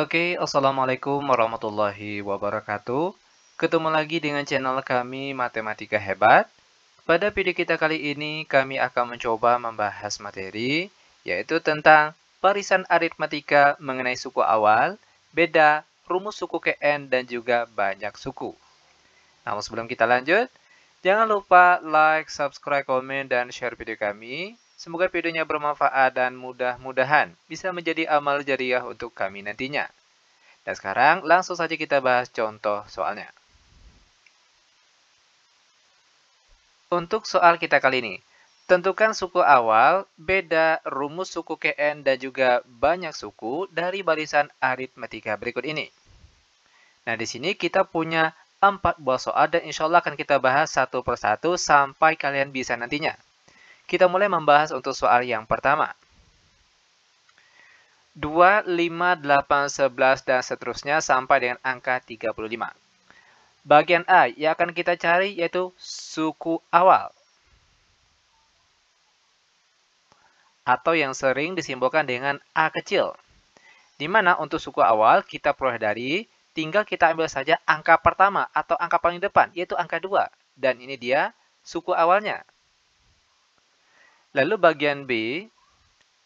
Oke, Assalamualaikum warahmatullahi wabarakatuh. Ketemu lagi dengan channel kami Matematika Hebat. Pada video kita kali ini, kami akan mencoba membahas materi, yaitu tentang barisan aritmatika mengenai suku awal, beda, rumus suku KN, dan juga banyak suku. Namun sebelum kita lanjut, jangan lupa like, subscribe, komen, dan share video kami. Semoga videonya bermanfaat dan mudah-mudahan bisa menjadi amal jariah untuk kami nantinya. Dan sekarang langsung saja kita bahas contoh soalnya. Untuk soal kita kali ini, tentukan suku awal, beda, rumus suku KN, dan juga banyak suku dari barisan aritmatika berikut ini. Nah, di sini kita punya 4 buah soal dan insya Allah akan kita bahas satu persatu sampai kalian bisa nantinya. Kita mulai membahas untuk soal yang pertama. 2, 5, 8, 11, dan seterusnya sampai dengan angka 35. Bagian A yang akan kita cari yaitu suku awal. Atau yang sering disimbolkan dengan A kecil. Di mana untuk suku awal kita peroleh dari, tinggal kita ambil saja angka pertama atau angka paling depan, yaitu angka 2. Dan ini dia suku awalnya. Lalu bagian B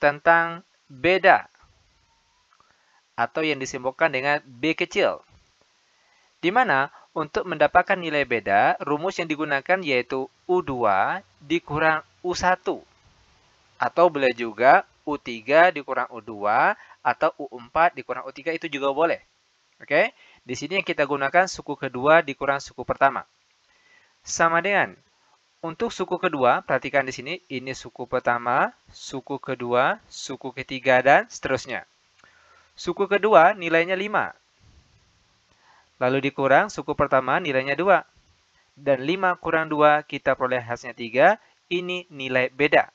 tentang beda atau yang disimbolkan dengan B kecil. Di mana untuk mendapatkan nilai beda, rumus yang digunakan yaitu U2 dikurang U1. Atau boleh juga U3 dikurang U2 atau U4 dikurang U3 itu juga boleh. Oke? Di sini yang kita gunakan suku kedua dikurang suku pertama. Sama dengan untuk suku kedua, perhatikan di sini, ini suku pertama, suku kedua, suku ketiga, dan seterusnya. Suku kedua nilainya 5. Lalu dikurang suku pertama nilainya 2. Dan 5 kurang 2 kita peroleh hasilnya 3. Ini nilai beda.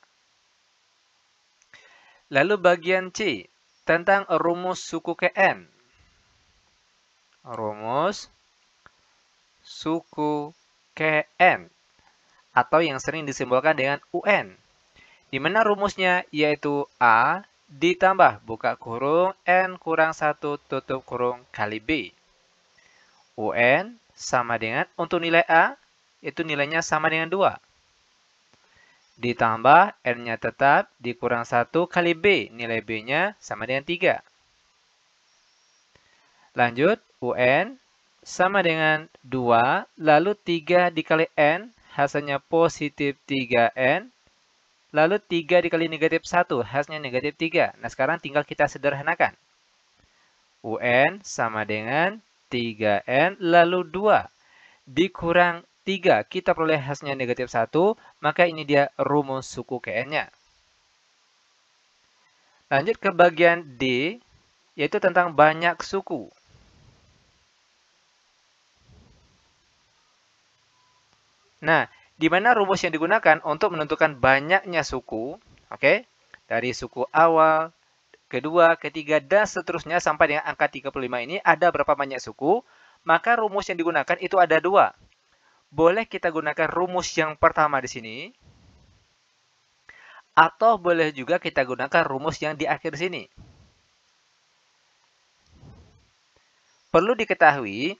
Lalu bagian C tentang rumus suku KN. Rumus suku KN. Atau yang sering disimbolkan dengan UN. Di mana rumusnya yaitu A ditambah buka kurung N kurang 1 tutup kurung kali B. UN sama dengan untuk nilai A itu nilainya sama dengan 2. Ditambah N-nya tetap dikurang 1 kali B. Nilai B-nya sama dengan 3. Lanjut, UN sama dengan 2. Lalu 3 dikali N hasilnya positif 3N. Lalu 3 dikali negatif 1, hasilnya negatif 3. Nah, sekarang tinggal kita sederhanakan. UN sama dengan 3N, lalu 2 dikurang 3. Kita peroleh hasilnya negatif 1, maka ini dia rumus suku KN-nya. Lanjut ke bagian D, yaitu tentang banyak suku. Nah, di mana rumus yang digunakan untuk menentukan banyaknya suku, oke? Dari suku awal, kedua, ketiga, dan seterusnya sampai dengan angka 35 ini ada berapa banyak suku, maka rumus yang digunakan itu ada 2. Boleh kita gunakan rumus yang pertama di sini, atau boleh juga kita gunakan rumus yang di akhir sini. Perlu diketahui,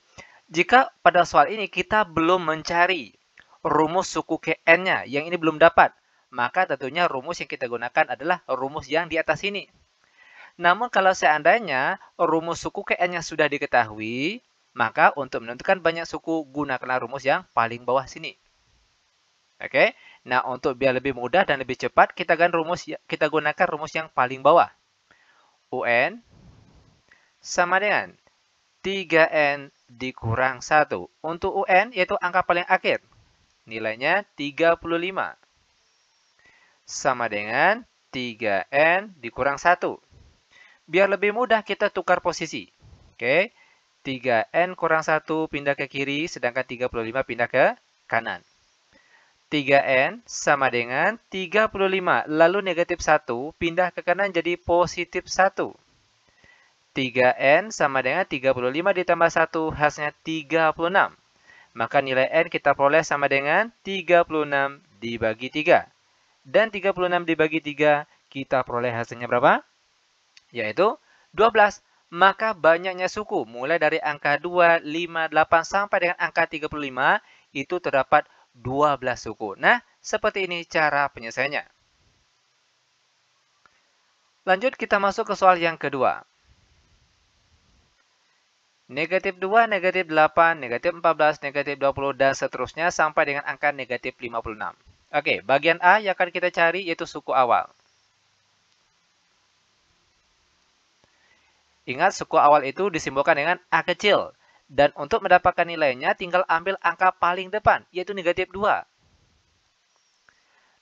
jika pada soal ini kita belum mencari rumus suku KN-nya, yang ini belum dapat, maka tentunya rumus yang kita gunakan adalah rumus yang di atas ini. Namun kalau seandainya rumus suku KN-nya sudah diketahui, maka untuk menentukan banyak suku, gunakanlah rumus yang paling bawah sini. Oke, nah untuk biar lebih mudah dan lebih cepat, kita gunakan rumus yang paling bawah. UN sama dengan 3N dikurang 1. Untuk UN yaitu angka paling akhir. Nilainya 35. Sama dengan 3N dikurang 1. Biar lebih mudah kita tukar posisi. Oke, 3N kurang 1 pindah ke kiri, sedangkan 35 pindah ke kanan. 3N sama dengan 35, lalu negatif 1 pindah ke kanan jadi positif 1. 3N sama dengan 35 ditambah 1, hasilnya 36. Maka nilai N kita peroleh sama dengan 36 dibagi 3. Dan 36 dibagi 3, kita peroleh hasilnya berapa? Yaitu 12. maka banyaknya suku mulai dari angka 2, 5, 8 sampai dengan angka 35 itu terdapat 12 suku. Nah, seperti ini cara penyelesaiannya. Lanjut kita masuk ke soal yang kedua. Negatif 2, negatif 8, negatif 14, negatif 20, dan seterusnya sampai dengan angka negatif 56. Oke, bagian A yang akan kita cari yaitu suku awal. Ingat, suku awal itu disimbolkan dengan A kecil. Dan untuk mendapatkan nilainya, tinggal ambil angka paling depan, yaitu negatif 2.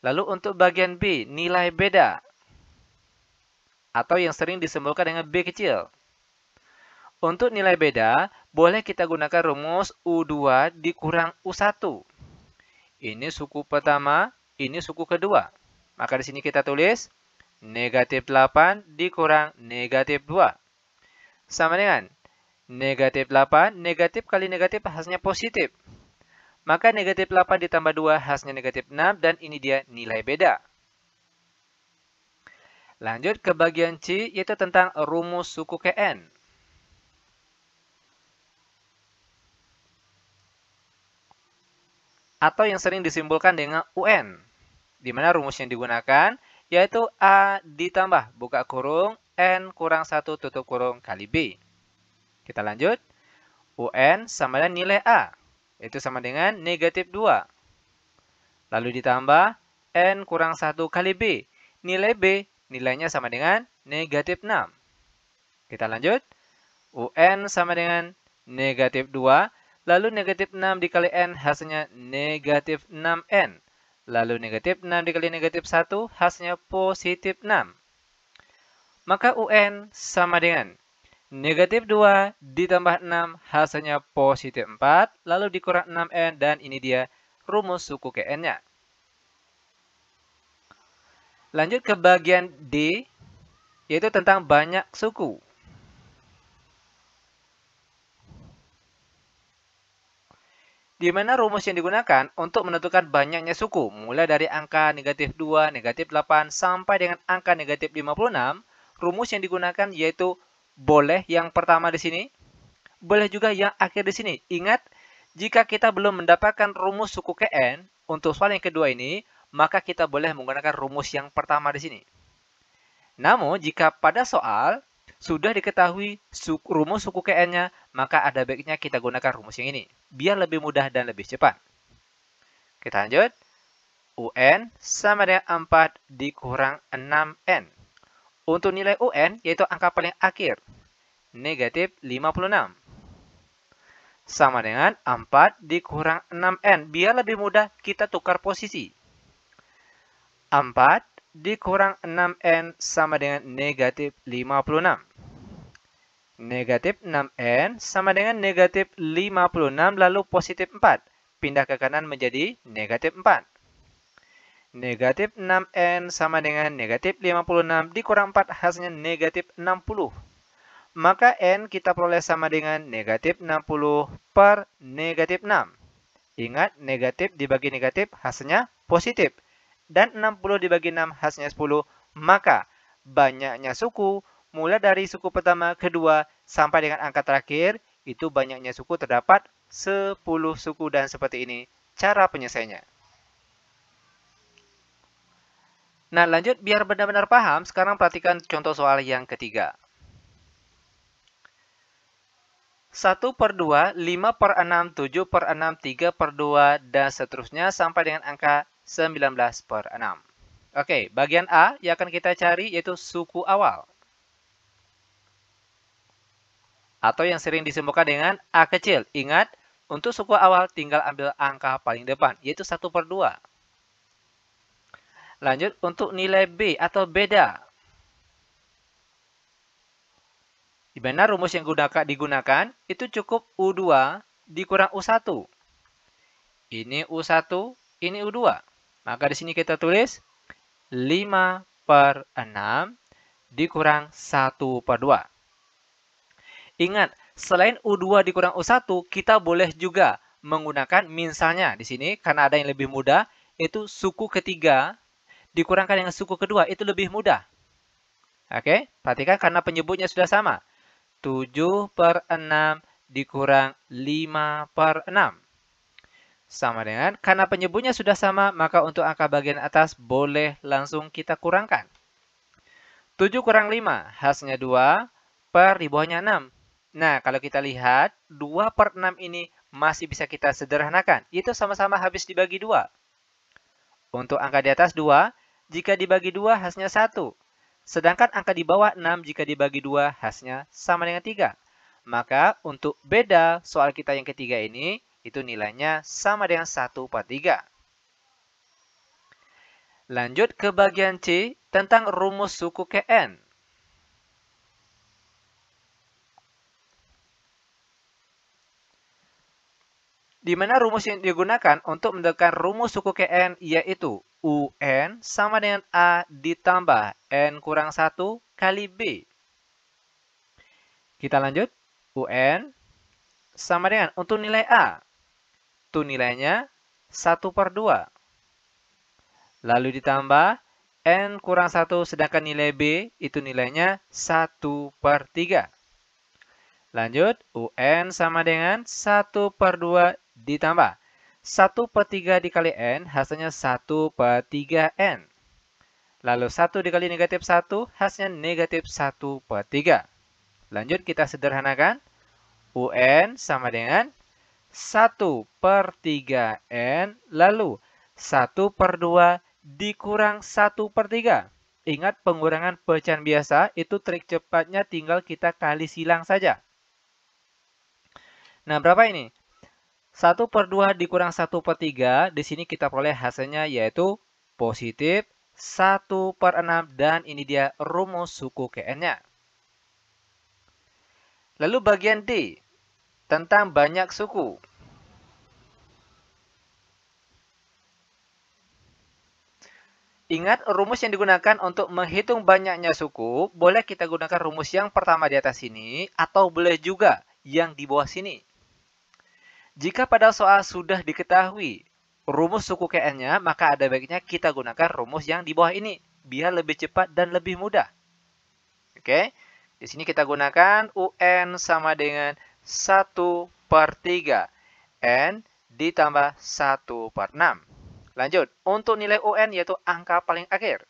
Lalu untuk bagian B, nilai beda. Atau yang sering disimbolkan dengan B kecil. Untuk nilai beda, boleh kita gunakan rumus U2 dikurang U1. Ini suku pertama, ini suku kedua. Maka di sini kita tulis negatif 8 dikurang negatif 2. Sama dengan negatif 8, negatif kali negatif hasilnya positif. Maka negatif 8 ditambah 2 hasilnya negatif 6 dan ini dia nilai beda. Lanjut ke bagian C yaitu tentang rumus suku KN. Atau yang sering disimbolkan dengan UN. Di mana rumus yang digunakan yaitu A ditambah buka kurung N kurang 1 tutup kurung kali B. Kita lanjut. UN sama dengan nilai A. Itu sama dengan negatif 2. Lalu ditambah N kurang 1 kali B. Nilai B, nilainya sama dengan negatif 6. Kita lanjut. UN sama dengan negatif 2. Lalu negatif 6 dikali N hasilnya negatif 6N. Lalu negatif 6 dikali negatif 1 hasilnya positif 6. Maka UN sama dengan negatif 2 ditambah 6 hasilnya positif 4. Lalu dikurang 6N dan ini dia rumus suku KN-nya. Lanjut ke bagian D, yaitu tentang banyak suku. Di mana rumus yang digunakan untuk menentukan banyaknya suku, mulai dari angka negatif 2, negatif 8, sampai dengan angka negatif 56, rumus yang digunakan yaitu boleh yang pertama di sini, boleh juga yang akhir di sini. Ingat, jika kita belum mendapatkan rumus suku KN, untuk soal yang kedua ini, maka kita boleh menggunakan rumus yang pertama di sini. Namun, jika pada soal sudah diketahui rumus suku KN-nya, maka ada baiknya kita gunakan rumus yang ini, biar lebih mudah dan lebih cepat. Kita lanjut. UN sama dengan 4 dikurang 6N. Untuk nilai UN, yaitu angka paling akhir, negatif 56. Sama dengan 4 dikurang 6N. Biar lebih mudah, kita tukar posisi. 4 dikurang 6N sama dengan negatif 56. Negatif 6N sama dengan negatif 56 lalu positif 4. Pindah ke kanan menjadi negatif 4. Negatif 6N sama dengan negatif 56 dikurang 4 hasilnya negatif 60. Maka N kita peroleh sama dengan negatif 60 per negatif 6. Ingat, negatif dibagi negatif hasilnya positif. Dan 60 dibagi 6 hasilnya 10. Maka banyaknya suku mulai dari suku pertama, kedua, sampai dengan angka terakhir, itu banyaknya suku terdapat 10 suku dan seperti ini cara penyelesaiannya. Nah, lanjut biar benar-benar paham, sekarang perhatikan contoh soal yang ketiga. 1 per 2, 5 per 6, 7 per 6, 3 per 2, dan seterusnya sampai dengan angka 19 per 6. Oke, bagian A yang akan kita cari yaitu suku awal. Atau yang sering disimbolkan dengan A kecil. Ingat, untuk suku awal tinggal ambil angka paling depan, yaitu 1 per 2. Lanjut untuk nilai B atau beda. Di mana rumus yang digunakan itu cukup U2 dikurang U1. Ini U1, ini U2. Maka di sini kita tulis 5 per 6 dikurang 1 per 2. Ingat, selain U2 dikurang U1, kita boleh juga menggunakan misalnya di sini karena ada yang lebih mudah, itu suku ketiga dikurangkan dengan suku kedua, itu lebih mudah. Oke, perhatikan karena penyebutnya sudah sama. 7/6 dikurang 5/6. Sama dengan, karena penyebutnya sudah sama, maka untuk angka bagian atas boleh langsung kita kurangkan. 7 kurang 5, hasilnya 2, per di bawahnya 6. Nah, kalau kita lihat, 2/6 ini masih bisa kita sederhanakan. Itu sama-sama habis dibagi 2. Untuk angka di atas 2, jika dibagi 2 hasilnya 1. Sedangkan angka di bawah 6 jika dibagi 2 hasilnya sama dengan 3. Maka untuk beda soal kita yang ketiga ini, itu nilainya sama dengan 1/3. Lanjut ke bagian C tentang rumus suku Kn. Di mana rumus yang digunakan untuk mendapatkan rumus suku Kn yaitu UN sama dengan A ditambah N kurang 1 kali B. Kita lanjut. UN sama dengan untuk nilai A. Itu nilainya 1/2. Lalu ditambah N kurang 1 sedangkan nilai B itu nilainya 1/3. Lanjut, UN sama dengan 1/2 ditambah 1/3 dikali N hasilnya 1/3N. Lalu 1 dikali negatif 1 hasilnya negatif 1/3. Lanjut kita sederhanakan. UN sama dengan 1/3N lalu 1/2 dikurang 1/3. Ingat pengurangan pecahan biasa itu trik cepatnya tinggal kita kali silang saja. Nah, berapa ini? 1/2 dikurang 1/3, di sini kita peroleh hasilnya yaitu positif 1/6 dan ini dia rumus suku Kn-nya. Lalu bagian D, tentang banyak suku. Ingat rumus yang digunakan untuk menghitung banyaknya suku, boleh kita gunakan rumus yang pertama di atas sini atau boleh juga yang di bawah sini. Jika pada soal sudah diketahui rumus suku Kn-nya, maka ada baiknya kita gunakan rumus yang di bawah ini, biar lebih cepat dan lebih mudah. Oke, di sini kita gunakan UN sama dengan 1/3 N ditambah 1/6. Lanjut, untuk nilai UN yaitu angka paling akhir,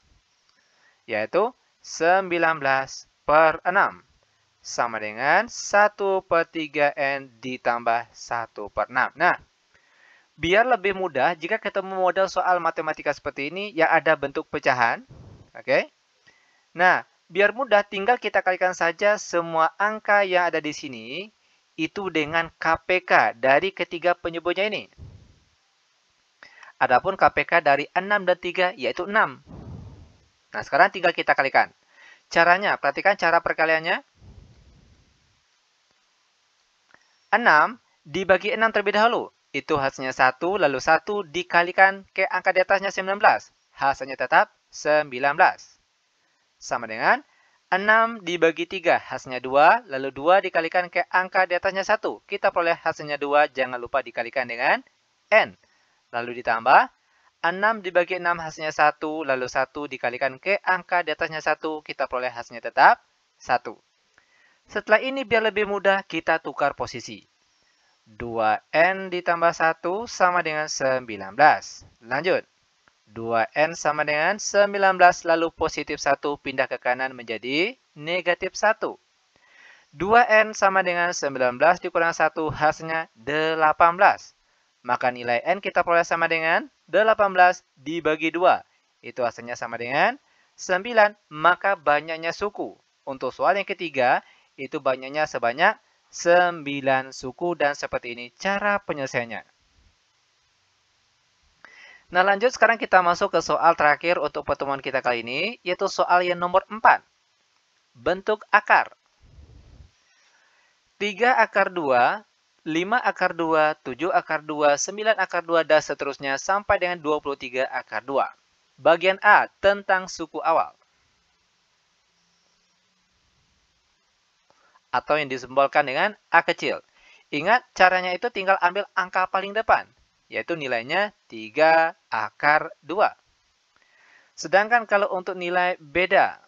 yaitu 19/6. Sama dengan 1/3N ditambah 1/6. Nah, biar lebih mudah, jika ketemu model soal matematika seperti ini, yang ada bentuk pecahan. Oke. Nah, biar mudah, tinggal kita kalikan saja semua angka yang ada di sini, itu dengan KPK dari ketiga penyebutnya ini. Adapun KPK dari 6 dan 3, yaitu 6. Nah, sekarang tinggal kita kalikan. Caranya, perhatikan cara perkaliannya. 6 dibagi 6 terlebih dahulu. Itu hasilnya 1, lalu 1 dikalikan ke angka di atasnya 19. Hasilnya tetap 19. Sama dengan 6 dibagi 3, hasilnya 2, lalu 2 dikalikan ke angka di atasnya 1. Kita peroleh hasilnya 2, jangan lupa dikalikan dengan N. Lalu ditambah 6 dibagi 6 hasilnya 1, lalu 1 dikalikan ke angka di atasnya 1, kita peroleh hasilnya tetap 1. Setelah ini biar lebih mudah, kita tukar posisi. 2N ditambah 1 sama dengan 19. Lanjut. 2N sama dengan 19, lalu positif 1 pindah ke kanan menjadi negatif 1. 2N sama dengan 19 dikurang 1 hasilnya 18. Maka nilai N kita peroleh sama dengan 18 dibagi 2. Itu hasilnya sama dengan 9. Maka banyaknya suku. Untuk soal yang ketiga, itu banyaknya sebanyak 9 suku dan seperti ini cara penyelesaiannya. Nah, lanjut sekarang kita masuk ke soal terakhir untuk pertemuan kita kali ini, yaitu soal yang nomor 4. Bentuk akar. 3 akar 2, 5 akar 2, 7 akar 2, 9 akar 2, dan seterusnya sampai dengan 23 akar 2. Bagian A, tentang suku awal. Atau yang disimbolkan dengan A kecil. Ingat, caranya itu tinggal ambil angka paling depan, yaitu nilainya 3 akar 2. Sedangkan kalau untuk nilai beda,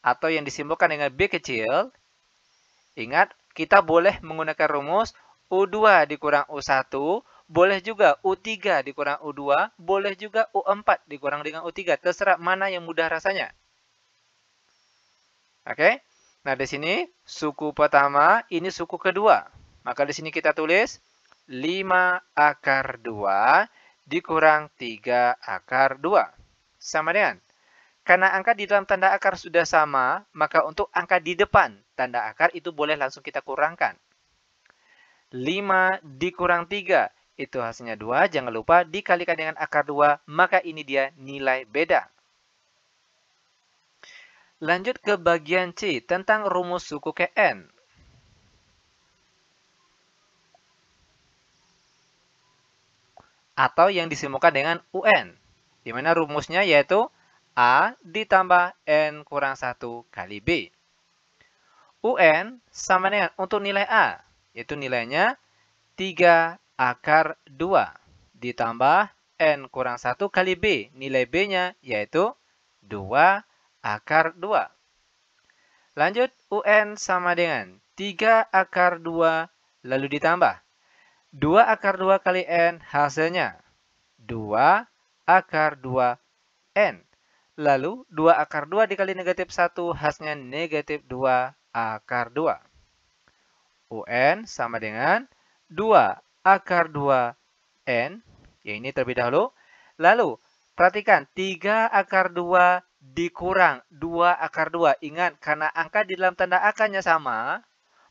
atau yang disimbolkan dengan B kecil, Ingat, kita boleh menggunakan rumus U2 dikurang U1, boleh juga U3 dikurang U2, boleh juga U4 dikurang dengan U3. Terserah mana yang mudah rasanya. Oke? Nah, di sini suku pertama, ini suku kedua. Maka di sini kita tulis 5 akar 2 dikurang 3 akar 2. Sama dengan, karena angka di dalam tanda akar sudah sama, maka untuk angka di depan tanda akar itu boleh langsung kita kurangkan. 5 dikurang 3, itu hasilnya 2. Jangan lupa dikalikan dengan akar 2, maka ini dia nilai beda. Lanjut ke bagian C, tentang rumus suku Kn. Atau yang disebutkan dengan UN. Di mana rumusnya yaitu A ditambah N kurang 1 kali B. UN sama dengan untuk nilai A, yaitu nilainya 3 akar 2 ditambah N kurang 1 kali B. Nilai B-nya yaitu 2 akar 2. Lanjut, UN sama dengan 3 akar 2 lalu ditambah 2 akar 2 kali N, hasilnya 2 akar 2 N. Lalu 2 akar 2 dikali negatif 1, hasilnya negatif 2 akar 2. UN sama dengan 2 akar 2 N. Ya, ini terlebih dahulu. Lalu, perhatikan 3 akar 2 dikurang 2 akar 2. Ingat, karena angka di dalam tanda akarnya sama,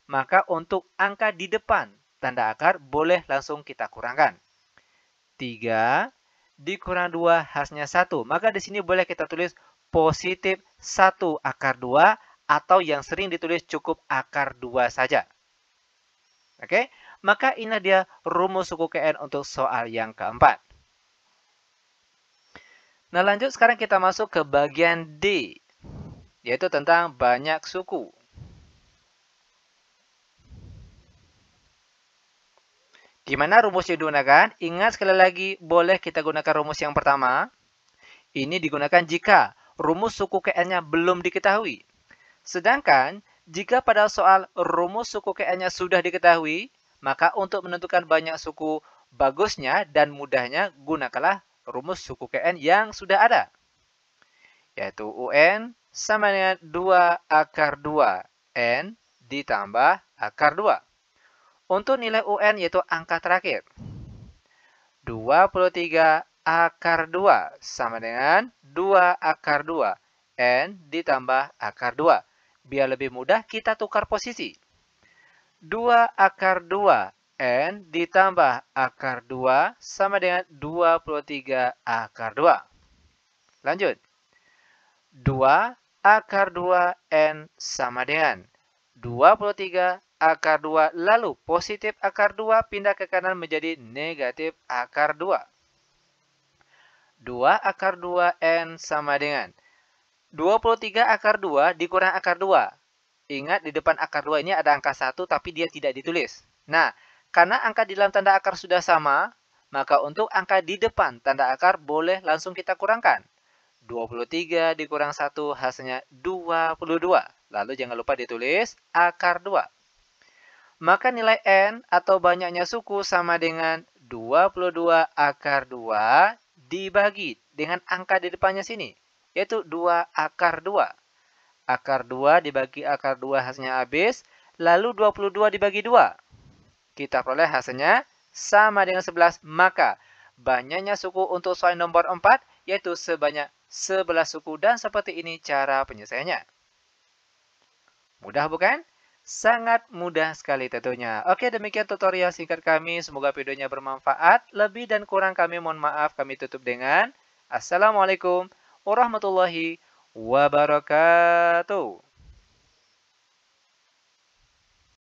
maka untuk angka di depan tanda akar boleh langsung kita kurangkan. 3 dikurang 2 hasilnya 1. Maka di sini boleh kita tulis positif 1 akar 2 atau yang sering ditulis cukup akar 2 saja. Oke, maka ini dia rumus suku Kn untuk soal yang keempat. Nah, lanjut sekarang kita masuk ke bagian D, yaitu tentang banyak suku. Di mana rumusnya digunakan? Ingat sekali lagi, boleh kita gunakan rumus yang pertama. Ini digunakan jika rumus suku Kn-nya belum diketahui. Sedangkan, jika pada soal rumus suku Kn-nya sudah diketahui, maka untuk menentukan banyak suku, bagusnya dan mudahnya gunakanlah rumus suku Kn yang sudah ada. Yaitu UN sama dengan 2 akar 2 N ditambah akar 2. Untuk nilai UN yaitu angka terakhir. 23 akar 2 sama dengan 2 akar 2 N ditambah akar 2. Biar lebih mudah kita tukar posisi. 2 akar 2 N ditambah akar 2 sama dengan 23 akar 2. Lanjut. 2 akar 2 N sama dengan 23 akar 2, lalu positif akar 2 pindah ke kanan menjadi negatif akar 2. 2 akar 2 N sama dengan 23 akar 2 dikurang akar 2. Ingat, di depan akar 2 ini ada angka 1, tapi dia tidak ditulis. Nah, karena angka di dalam tanda akar sudah sama, maka untuk angka di depan tanda akar boleh langsung kita kurangkan. 23 dikurang 1 hasilnya 22. Lalu jangan lupa ditulis akar 2. Maka nilai N atau banyaknya suku sama dengan 22 akar 2 dibagi dengan angka di depannya sini, yaitu 2 akar 2. Akar 2 dibagi akar 2 hasilnya habis, lalu 22 dibagi 2. Kita peroleh hasilnya sama dengan 11, maka banyaknya suku untuk soal nomor 4 yaitu sebanyak 11 suku, dan seperti ini cara penyelesaiannya. Mudah bukan? Sangat mudah sekali tentunya. Oke, demikian tutorial singkat kami. Semoga videonya bermanfaat. Lebih dan kurang kami mohon maaf. Kami tutup dengan Assalamualaikum warahmatullahi wabarakatuh.